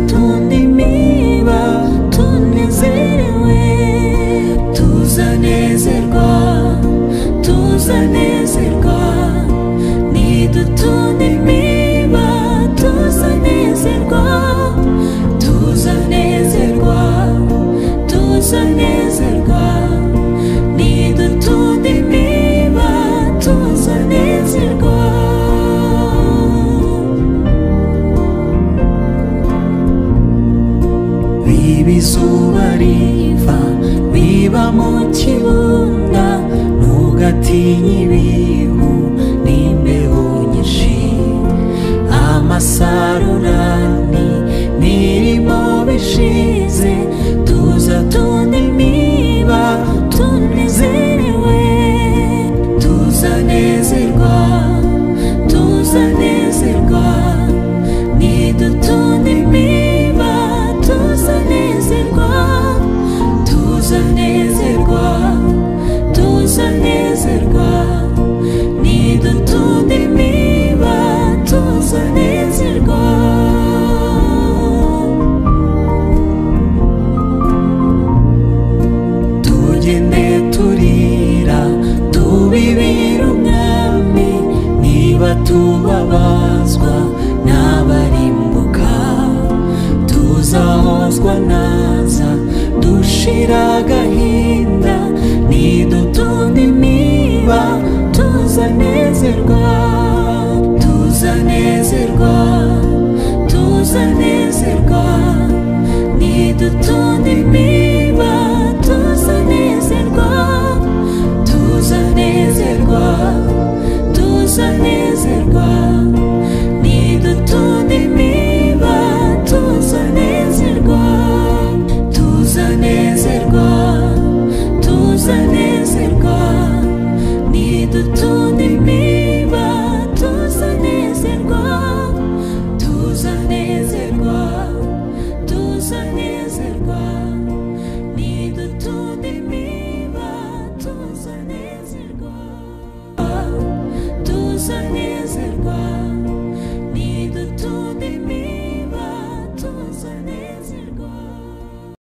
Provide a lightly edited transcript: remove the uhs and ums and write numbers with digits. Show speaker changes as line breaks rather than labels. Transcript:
nidutunda imiba tunezerewe, tuzanezerwa, tuzanezerwa, nidutunda imiba tuzanezerwa, tuzanezerwa, tuzanezerwa, nidutunda imiba tuzanezerwa. Biba izuba riva, biba mu kibunda, ntugatinye ibihu n'imbeho nyinshi, amasarurani mirimo bishize, tuzatunda imiba tunezerewe, tuzanezerwa, tuzanezerwa, nidutunda imiba tuzanezerwa, tuzanezerwa, tuzanezerwa, nidutunda imiba tuzanezerwa. Tugende turira tubibira umwami, niba tubabazwa n'abarimbuka, tuzahozwa naza dushira agahinda, nidutunda imiba tuzanezerwa, tuzanezerwa, tuzanezerwa, nidutunda imiba tuzanezerwa, tuzanezerwa, tuzanezerwa, nidutunda imiba tuzanezerwa, tuzanezerwa, tuzanezerwa, nidutunda imiba tuzanezerwa, tuzanezerwa, tuzanezerwa, nidutunda imiba tuzanezerwa, tuzanezerwa, nidutunda imiba tuzanezerwa.